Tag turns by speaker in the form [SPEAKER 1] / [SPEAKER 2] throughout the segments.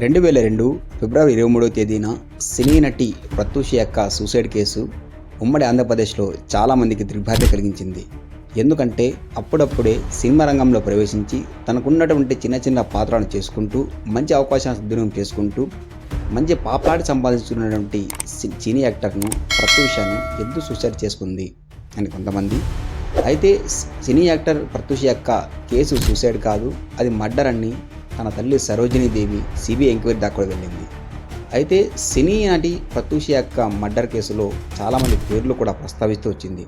[SPEAKER 1] 2002 ఫిబ్రవరి 23వ తేదీన సినీ నటి ప్రత్యూష యొక్క సూసైడ్ కేసు ఉమ్మడి ఆంధ్రప్రదేశ్లో చాలామందికి దిగ్భ్రాంతి కలిగించింది. ఎందుకంటే అప్పుడప్పుడే సినిమా రంగంలో ప్రవేశించి తనకున్నటువంటి చిన్న చిన్న పాత్రలను చేసుకుంటూ మంచి అవకాశాలను సద్వినియోగం చేసుకుంటూ మంచి పాపులారిటీ సంపాదించుకున్నటువంటి సినీ యాక్టర్ను ప్రత్యూషను ఎందుకు సూసైడ్ చేసుకుంది అని కొంతమంది. అయితే సినీ యాక్టర్ ప్రత్యూష యొక్క కేసు సూసైడ్ కాదు, అది మర్డర్ అని తన తల్లి సరోజినీ దేవి సిబిఐ ఎంక్వైరీ దాకా వెళ్ళింది. అయితే సినీ నటి ప్రత్యూష యొక్క మర్డర్ కేసులో చాలామంది పేర్లు కూడా ప్రస్తావిస్తూ వచ్చింది.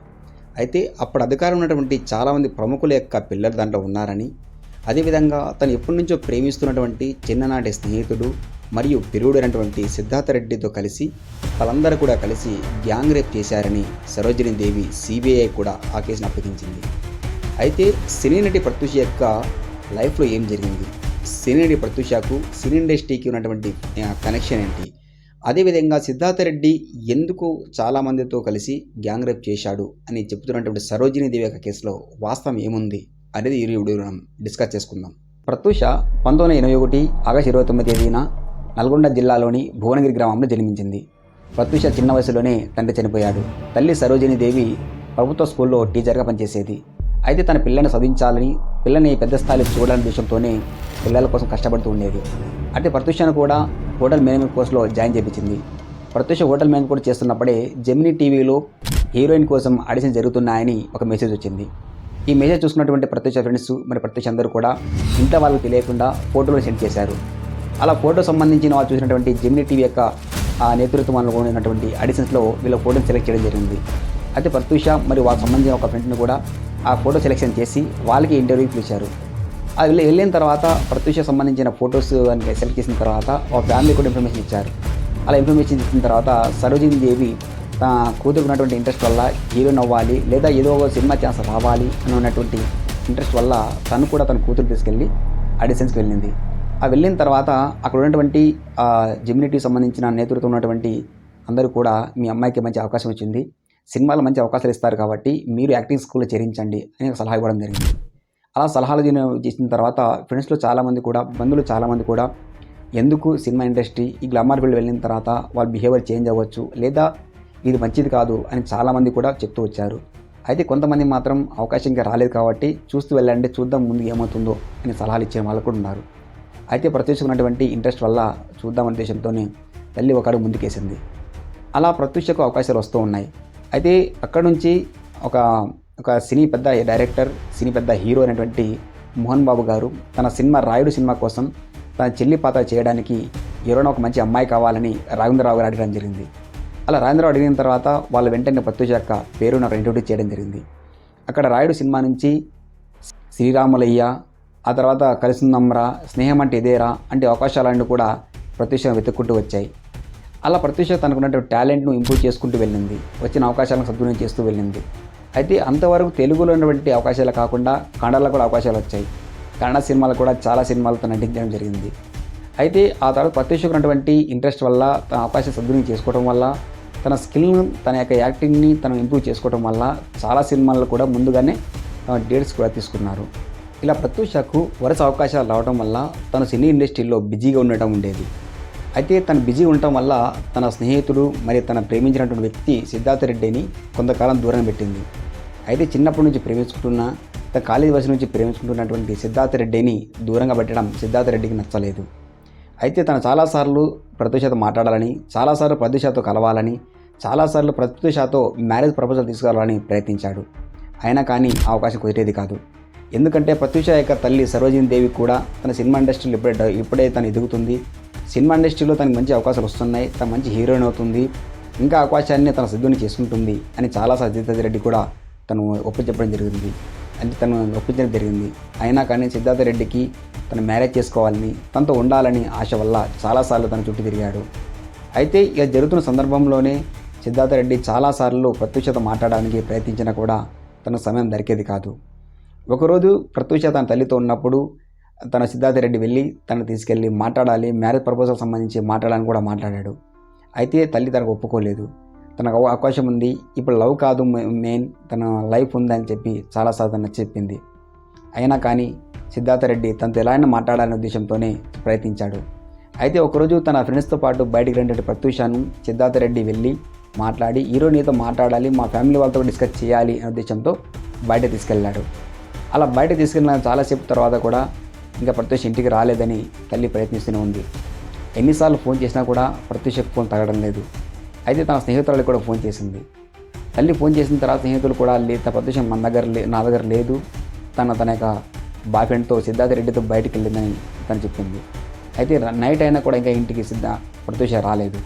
[SPEAKER 1] అయితే అప్పుడు అధికారం ఉన్నటువంటి చాలామంది ప్రముఖుల యొక్క పిల్లలు దాంట్లో ఉన్నారని, అదేవిధంగా తను ఎప్పటి నుంచో ప్రేమిస్తున్నటువంటి చిన్ననాటి స్నేహితుడు మరియు పిరుడైనటువంటి సిద్ధార్థ రెడ్డితో కలిసి వాళ్ళందరూ కూడా కలిసి గ్యాంగ్ రేప్ చేశారని సరోజినీ దేవి సిబిఐ కూడా ఆ కేసును అప్పగించింది. అయితే సినీ నటి ప్రత్యూష యొక్క లైఫ్లో ఏం జరిగింది, సినీ నటి ప్రత్యూషకు సినీ ఇండస్ట్రీకి ఉన్నటువంటి కనెక్షన్ ఏంటి, అదేవిధంగా సిద్ధార్థ రెడ్డి ఎందుకు చాలామందితో కలిసి గ్యాంగ్ రేప్ చేశాడు అని చెబుతున్నటువంటి సరోజినీ దేవి యొక్క కేసులో వాస్తవం ఏముంది అనేది ఈ వీడియోలో మనం డిస్కస్ చేసుకుందాం. ప్రత్యూష 1981 ఆగస్టు 29వ తేదీన నల్గొండ జిల్లాలోని భువనగిరి గ్రామంలో జన్మించింది. ప్రత్యూష చిన్న వయసులోనే తండ్రి చనిపోయాడు. తల్లి సరోజినీ దేవి ప్రభుత్వ స్కూల్లో టీచర్గా పనిచేసేది. అయితే తన పిల్లని చదివించాలని, పిల్లని పెద్ద స్థాయిలో చూడాలనే ఉద్దేశంతోనే పిల్లల కోసం కష్టపడుతూ ఉండేది. అంటే ప్రత్యూషను కూడా హోటల్ మేనేజ్మెంట్ కోర్సులో జాయిన్ చేయించింది. ప్రత్యూష హోటల్ మేనేజ్ కూడా చేస్తున్నప్పుడే జెమినీ టీవీలో హీరోయిన్ కోసం ఆడిషన్ జరుగుతున్నాయని ఒక మెసేజ్ వచ్చింది. ఈ మెసేజ్ చూసుకున్నటువంటి ప్రత్యూష ఫ్రెండ్స్ మరి ప్రత్యూష అందరూ కూడా ఇంట్లో వాళ్ళకి తెలియకుండా ఫోటోలు సెండ్ చేశారు. అలా ఫోటో సంబంధించిన వాళ్ళు చూసినటువంటి జెమినీ టీవీ యొక్క నేతృత్వంలో ఉన్నటువంటి ఆడిషన్స్లో వీళ్ళ ఫోటోని సెలెక్ట్ చేయడం జరిగింది. అయితే ప్రత్యూష మరి వాళ్ళకి సంబంధించిన ఒక ఫ్రెండ్ని కూడా ఆ ఫోటో సెలెక్షన్ చేసి వాళ్ళకి ఇంటర్వ్యూకి పిలిచారు. అది వెళ్ళిన తర్వాత ప్రత్యూష సంబంధించిన ఫొటోస్ అని సెలెక్ట్ చేసిన తర్వాత ఒక ఫ్యామిలీ కూడా ఇన్ఫర్మేషన్ ఇచ్చారు. అలా ఇన్ఫర్మేషన్ ఇచ్చిన తర్వాత సరోజినీ దేవి తన కూతురుకున్నటువంటి ఇంట్రెస్ట్ వల్ల హీరోయిన్ అవ్వాలి లేదా ఏదో ఒక సినిమా ఛాన్స్ రావాలి అని ఉన్నటువంటి ఇంట్రెస్ట్ వల్ల తను కూడా తన కూతురు తీసుకెళ్ళి ఆడిషన్స్కి వెళ్ళింది. ఆ వెళ్ళిన తర్వాత అక్కడ ఉన్నటువంటి జెమినిటీకి సంబంధించిన నేతృత్వం ఉన్నటువంటి అందరూ కూడా మీ అమ్మాయికి మంచి అవకాశం వచ్చింది, సినిమాలో మంచి అవకాశాలు ఇస్తారు కాబట్టి మీరు యాక్టింగ్ స్కూల్లో చేరించండి అని ఒక సలహా ఇవ్వడం జరిగింది. అలా సలహాలు చేసిన తర్వాత ఫ్రెండ్స్లో చాలామంది కూడా, బంధువులు చాలామంది కూడా ఎందుకు సినిమా ఇండస్ట్రీ ఈ గ్లామర్ ఫీల్డ్ వెళ్ళిన తర్వాత వాళ్ళ బిహేవియర్ చేంజ్ అవ్వచ్చు లేదా ఇది మంచిది కాదు అని చాలామంది కూడా చెప్తూ వచ్చారు. అయితే కొంతమంది మాత్రం అవకాశం ఇంకా రాలేదు కాబట్టి చూస్తూ వెళ్ళండి, చూద్దాం ముందు ఏమవుతుందో అని సలహాలు ఇచ్చే వాళ్ళు కూడా ఉన్నారు. అయితే ప్రత్యూషకున్నటువంటి ఇంట్రెస్ట్ వల్ల చూద్దామనే ఉద్దేశంతోనే తల్లి ఒక అడుగు ముందుకేసింది. అలా ప్రత్యూషకు అవకాశాలు వస్తూ ఉన్నాయి. అయితే అక్కడ నుంచి ఒక సినీ పెద్ద డైరెక్టర్, సినీ పెద్ద హీరో అయినటువంటి మోహన్ బాబు గారు తన సినిమా రాయుడు సినిమా కోసం తన చెల్లి పాత్ర చేయడానికి ఎవరైనా ఒక మంచి అమ్మాయి కావాలని రాఘవేంద్రరావు గారు అడగడం జరిగింది. అలా రాఘవేంద్రరావు అడిగిన తర్వాత వాళ్ళ వెంటనే ప్రత్యూష యొక్క పేరు నాకు ఇంట్రొడ్యూస్ చేయడం జరిగింది. అక్కడ రాయుడు సినిమా నుంచి శ్రీరాములయ్య, ఆ తర్వాత కలిసిందమ్రా, స్నేహం అంటే ఇదేరా అంటే అవకాశాలన్నీ కూడా ప్రత్యూష వెతుక్కుంటూ వచ్చాయి. అలా ప్రత్యూష తనకున్నటువంటి టాలెంట్ను ఇంప్రూవ్ చేసుకుంటూ వెళ్ళింది, వచ్చిన అవకాశాలను సద్వినియోగం చేస్తూ వెళ్ళింది. అయితే అంతవరకు తెలుగులో ఉన్నటువంటి అవకాశాలు కాకుండా కన్నడలో కూడా అవకాశాలు వచ్చాయి. కన్నడ సినిమాలు కూడా చాలా సినిమాలతో నటించడం జరిగింది. అయితే ఆ తర్వాత ప్రత్యూషకు ఉన్నటువంటి ఇంట్రెస్ట్ వల్ల తన అవకాశం సద్వినియోగం చేసుకోవడం వల్ల, తన స్కిల్ను, తన యొక్క యాక్టింగ్ని తను ఇంప్రూవ్ చేసుకోవడం వల్ల చాలా సినిమాల్లో కూడా ముందుగానే డేట్స్ కూడా తీసుకున్నారు. ఇలా ప్రత్యూషకు వరుస అవకాశాలు రావడం వల్ల తను సినీ ఇండస్ట్రీలో బిజీగా ఉండటం ఉండేది. అయితే తను బిజీ ఉండటం వల్ల తన స్నేహితుడు మరియు తన ప్రేమించినటువంటి వ్యక్తి సిద్ధార్థ రెడ్డిని కొంతకాలం దూరం పెట్టింది. అయితే చిన్నప్పటి నుంచి ప్రేమించుకుంటున్న, తన కాలేజీ వయసు నుంచి ప్రేమించుకుంటున్నటువంటి సిద్ధార్థ రెడ్డిని దూరంగా పెట్టడం సిద్ధార్థ రెడ్డికి నచ్చలేదు. అయితే తను చాలాసార్లు ప్రత్యూషతో మాట్లాడాలని, చాలాసార్లు ప్రత్యూషతో కలవాలని, చాలాసార్లు ప్రత్యూషతో మ్యారేజ్ ప్రపోజల్ తీసుకురావాలని ప్రయత్నించాడు. అయినా కానీ ఆ అవకాశం కుదిరేది కాదు. ఎందుకంటే ప్రత్యూష యొక్క తల్లి సరోజినీ దేవి కూడా తన సినిమా ఇండస్ట్రీలో ఇప్పుడే తను ఎదుగుతుంది, సినిమా ఇండస్ట్రీలో తనకు మంచి అవకాశాలు వస్తున్నాయి, తను మంచి హీరోయిన్ అవుతుంది, ఇంకా అవకాశాన్ని తన సిద్ధుని చేసుకుంటుంది అని చాలాసార్లు సిద్ధార్థ రెడ్డి కూడా తను ఒప్పించడం జరిగింది. అయినా కానీ సిద్ధార్థ రెడ్డికి తను మ్యారేజ్ చేసుకోవాలని, తనతో ఉండాలని ఆశ వల్ల చాలాసార్లు తన చుట్టూ తిరిగాడు. అయితే ఇక జరుగుతున్న సందర్భంలోనే సిద్ధార్థ రెడ్డి చాలాసార్లు ప్రత్యూషతో మాట్లాడడానికి ప్రయత్నించినా కూడా తన సమయం దొరికేది కాదు. ఒకరోజు ప్రత్యూష తన తల్లితో ఉన్నప్పుడు తన సిద్ధార్థ రెడ్డి వెళ్ళి తనను తీసుకెళ్ళి మాట్లాడాలి, మ్యారేజ్ ప్రపోజల్ సంబంధించి మాట్లాడాలని కూడా మాట్లాడాడు. అయితే తల్లి తనకు ఒప్పుకోలేదు. తనకు అవకాశం ఉంది, ఇప్పుడు లవ్ కాదు మెయిన్, తన లైఫ్ ఉందని చెప్పి చాలాసార్లు తను చెప్పింది. అయినా కానీ సిద్ధార్థ రెడ్డి తనతో ఎలా అయినా మాట్లాడాలనే ఉద్దేశంతోనే ప్రయత్నించాడు. అయితే ఒకరోజు తన ఫ్రెండ్స్తో పాటు బయటికి వెళ్ళినటువంటి ప్రత్యూషను సిద్ధార్థ రెడ్డి వెళ్ళి మాట్లాడి ఈరోజు నీతో మాట్లాడాలి, మా ఫ్యామిలీ వాళ్ళతో డిస్కస్ చేయాలి అనే ఉద్దేశంతో బయట తీసుకెళ్ళాడు. అలా బయట తీసుకెళ్ళిన చాలాసేపు తర్వాత కూడా ఇంకా ప్రత్యూష్ ఇంటికి రాలేదని తల్లి ప్రయత్నిస్తూనే ఉంది. ఎన్నిసార్లు ఫోన్ చేసినా కూడా ప్రత్యూషకు ఫోన్ తగ్గడం లేదు. అయితే తన స్నేహితురాలకు కూడా ఫోన్ చేసింది. తల్లి ఫోన్ చేసిన తర్వాత స్నేహితులు కూడా ప్రత్యూషం నా దగ్గర లేదు, తన యొక్క బాయ్ ఫ్రెండ్తో సిద్ధార్థ రెడ్డితో బయటికి వెళ్ళిందని తను చెప్పింది. అయితే నైట్ అయినా కూడా ఇంకా ఇంటికి ప్రత్యూష రాలేదు.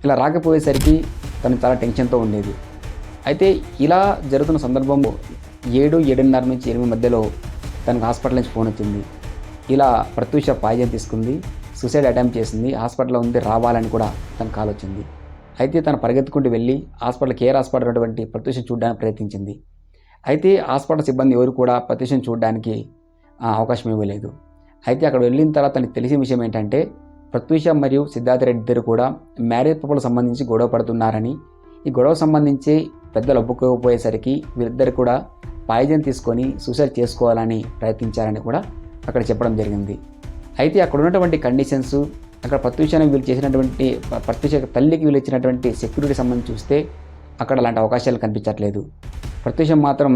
[SPEAKER 1] ఇలా రాకపోయేసరికి తను చాలా టెన్షన్తో ఉండేది. అయితే ఇలా జరుగుతున్న సందర్భంలో 7:30 నుంచి 8 మధ్యలో తనకు హాస్పిటల్ నుంచి ఫోన్ వచ్చింది. ఇలా ప్రత్యూష పాయిజన్ తీసుకుంది, సూసైడ్ అటెంప్ట్ చేసింది, హాస్పిటల్లో ఉంది, రావాలని కూడా తనకు కాల్ వచ్చింది. అయితే తను పరిగెత్తుకుంటూ వెళ్ళి కేఆర్ హాస్పిటల్ ఉన్నటువంటి ప్రత్యూషను చూడడానికి ప్రయత్నించింది. అయితే హాస్పిటల్ సిబ్బంది ఎవరు కూడా ప్రత్యూషను చూడడానికి అవకాశం ఇవ్వలేదు. అయితే అక్కడ వెళ్ళిన తర్వాత తనకు తెలిసిన విషయం ఏంటంటే ప్రత్యూష మరియు సిద్ధార్థ రెడ్డి ఇద్దరు కూడా మ్యారేజ్ ప్రపోజల్ సంబంధించి గొడవ పడుతున్నారని, ఈ గొడవ సంబంధించి పెద్దలు ఒప్పుకోకపోయేసరికి వీరిద్దరు కూడా పాయిజన్ తీసుకొని సూసైడ్ చేసుకోవాలని ప్రయత్నించారని కూడా అక్కడ చెప్పడం జరిగింది. అయితే అక్కడ ఉన్నటువంటి కండిషన్స్, అక్కడ ప్రత్యూషను వీళ్ళు చేసినటువంటి ప్రత్యూష తల్లికి వీళ్ళు ఇచ్చినటువంటి సెక్యూరిటీ సంబంధించి చూస్తే అక్కడ అలాంటి అవకాశాలు కనిపించట్లేదు. ప్రత్యూష మాత్రం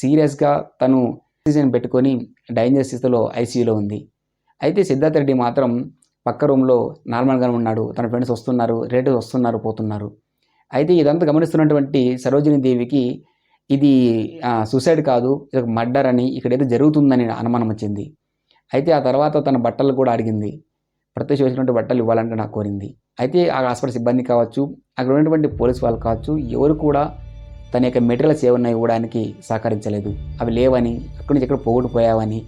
[SPEAKER 1] సీరియస్గా తను ఆక్సిజన్ పెట్టుకొని డేంజర్ స్థితిలో ఐసీయూలో ఉంది. అయితే సిద్ధార్థ రెడ్డి మాత్రం పక్క రూమ్లో నార్మల్గానే ఉన్నాడు. తన ఫ్రెండ్స్ వస్తున్నారు, రిలేటివ్స్ వస్తున్నారు, పోతున్నారు. అయితే ఇదంతా గమనిస్తున్నటువంటి సరోజిని దేవికి ఇది సూసైడ్ కాదు, ఇది ఒక మర్డర్ అని, ఇక్కడ ఏదో జరుగుతుందని అనుమానం వచ్చింది. అయితే ఆ తర్వాత తన బట్టలు కూడా అడిగింది. ప్రత్యూష వచ్చినటువంటి బట్టలు ఇవ్వాలంటే నాకు కోరింది. అయితే ఆ హాస్పిటల్ సిబ్బంది కావచ్చు, అక్కడ ఉన్నటువంటి పోలీసు వాళ్ళు కావచ్చు, ఎవరు కూడా తన యొక్క మెటీరియల్స్ ఏమన్నా ఇవ్వడానికి సహకరించలేదు. అవి లేవని, అక్కడి నుంచి ఎక్కడ పోగొట్టుపోయావని,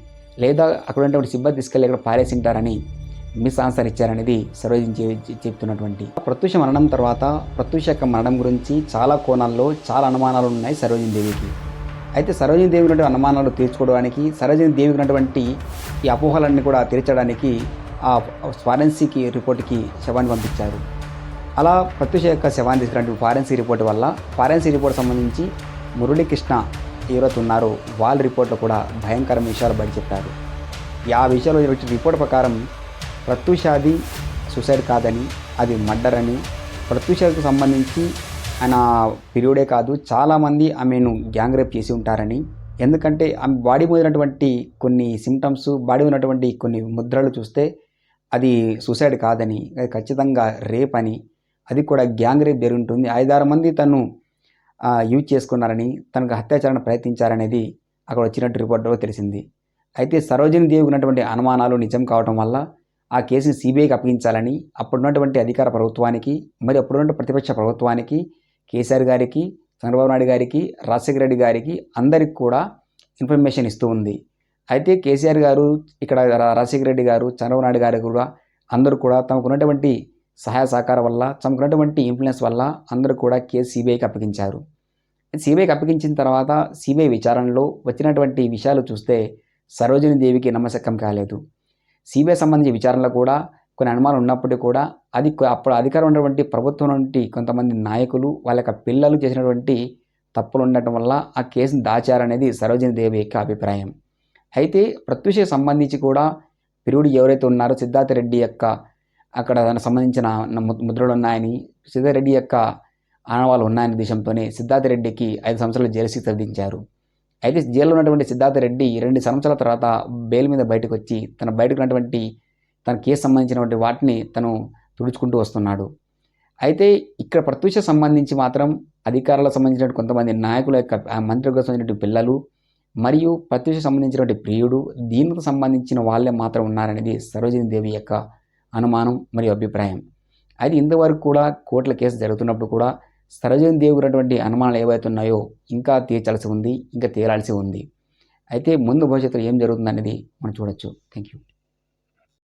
[SPEAKER 1] లేదా అక్కడ ఉన్నటువంటి సిబ్బంది తీసుకెళ్ళి ఎక్కడ పారేసింటారని మిస్ ఆన్సర్ ఇచ్చారనేది సరోజిని చెప్తున్నటువంటి. ప్రత్యూష మరణం తర్వాత ప్రత్యూష యొక్క మరణం గురించి చాలా కోణాల్లో చాలా అనుమానాలు ఉన్నాయి సరోజిని దేవికి. అయితే సరోజిని దేవి ఉన్నటువంటి అనుమానాలు తీర్చుకోవడానికి, సరోజిని దేవికి ఉన్నటువంటి ఈ అపోహలన్నీ కూడా తీర్చడానికి ఆ ఫారెన్సిక్ రిపోర్ట్కి శవాన్ని పంపించారు. అలా ప్రత్యూష యొక్క శవాన్ని తీసుకున్నటువంటి ఫారెన్సిక్ రిపోర్ట్ వల్ల ఫారెన్సిక్ రిపోర్ట్ సంబంధించి మురళీకృష్ణ ఎవరైతే ఉన్నారో వాళ్ళ రిపోర్ట్లో కూడా భయంకరమైన విషయాలు బయట చెప్పారు. ఆ విషయాలు వచ్చిన రిపోర్ట్ ప్రకారం ప్రత్యూషది సూసైడ్ కాదని, అది మర్డర్ అని, ప్రత్యూషకు సంబంధించి ఆయన పీరియడే కాదు చాలామంది ఆమెను గ్యాంగ్ రేప్ చేసి ఉంటారని, ఎందుకంటే ఆమె బాడీ మీద ఉన్నటువంటి కొన్ని సిమ్టమ్స్, బాడీ ఉన్నటువంటి కొన్ని ముద్రలు చూస్తే అది సూసైడ్ కాదని, అది ఖచ్చితంగా రేప్ అని, అది కూడా గ్యాంగ్ రేప్ జరుగుతుంది, 5-6 మంది తను యూజ్ చేసుకున్నారని, తనకు అత్యాచారాన్ని ప్రయత్నించారనేది అక్కడ వచ్చినట్టు రిపోర్ట్లో తెలిసింది. అయితే సరోజిని దేవి ఉన్నటువంటి అనుమానాలు నిజం కావడం వల్ల ఆ కేసుని సిబిఐకి అప్పగించాలని అప్పుడున్నటువంటి అధికార ప్రభుత్వానికి, మరి అప్పుడున్న ప్రతిపక్ష ప్రభుత్వానికి, కేసీఆర్ గారికి, చంద్రబాబు నాయుడు గారికి, రాజశేఖర రెడ్డి గారికి అందరికి కూడా ఇన్ఫర్మేషన్ ఇస్తూ ఉంది. అయితే కేసీఆర్ గారు, ఇక్కడ రాజశేఖర రెడ్డి గారు, చంద్రబాబు నాయుడు గారు కూడా అందరూ కూడా తమకున్నటువంటి సహాయ సహకారం వల్ల, తమకున్నటువంటి ఇన్ఫ్లుయెన్స్ వల్ల అందరూ కూడా కేసు సిబిఐకి అప్పగించారు. సిబిఐకి అప్పగించిన తర్వాత సిబిఐ విచారణలో వచ్చినటువంటి విషయాలు చూస్తే సరోజిని దేవికి నమ్మశక్యం కాలేదు. సిబిఐ సంబంధించిన విచారణలో కూడా కొన్ని అనుమానాలు ఉన్నప్పటికీ కూడా అది అప్పుడు అధికారం ఉన్నటువంటి ప్రభుత్వం నుండి కొంతమంది నాయకులు వాళ్ళ యొక్క పిల్లలు చేసినటువంటి తప్పులు ఉండటం వల్ల ఆ కేసును దాచారనేది సరోజిని దేవి యొక్క అభిప్రాయం. అయితే ప్రత్యూషకు సంబంధించి కూడా పిరుడు ఎవరైతే ఉన్నారో సిద్ధార్థ రెడ్డి యొక్క అక్కడ దానికి సంబంధించిన ముద్రలు ఉన్నాయని, సిద్ధార్థ రెడ్డి యొక్క ఆనవాళ్ళు ఉన్నాయనే దేశంతోనే సిద్ధార్థ రెడ్డికి 5 సంవత్సరాలు జైలు శిక్ష విధించారు. అయితే జైల్లో ఉన్నటువంటి సిద్ధార్థ రెడ్డి 2 సంవత్సరాల తర్వాత బెయిల్ మీద బయటకు వచ్చి బయటకు ఉన్నటువంటి తన కేసు సంబంధించినటువంటి వాటిని తను తుడుచుకుంటూ వస్తున్నాడు. అయితే ఇక్కడ ప్రత్యూషకు సంబంధించి మాత్రం అధికారులకు సంబంధించినటువంటి కొంతమంది నాయకుల యొక్క మంత్రులకు సంబంధించినటువంటి పిల్లలు మరియు ప్రత్యూషకు సంబంధించినటువంటి ప్రియుడు, దీనికి సంబంధించిన వాళ్ళే మాత్రం ఉన్నారనేది సరోజిని దేవి యొక్క అనుమానం మరియు అభిప్రాయం. అయితే ఇంతవరకు కూడా కోర్టుల కేసు జరుగుతున్నప్పుడు కూడా సరోజిని దేవి ఉన్నటువంటి అనుమానాలు ఏవైతే ఉన్నాయో ఇంకా తీర్చాల్సి ఉంది, ఇంకా తేలాల్సి ఉంది. అయితే ముందు భవిష్యత్తులో ఏం జరుగుతుందనేది మనం చూడొచ్చు. Thank you.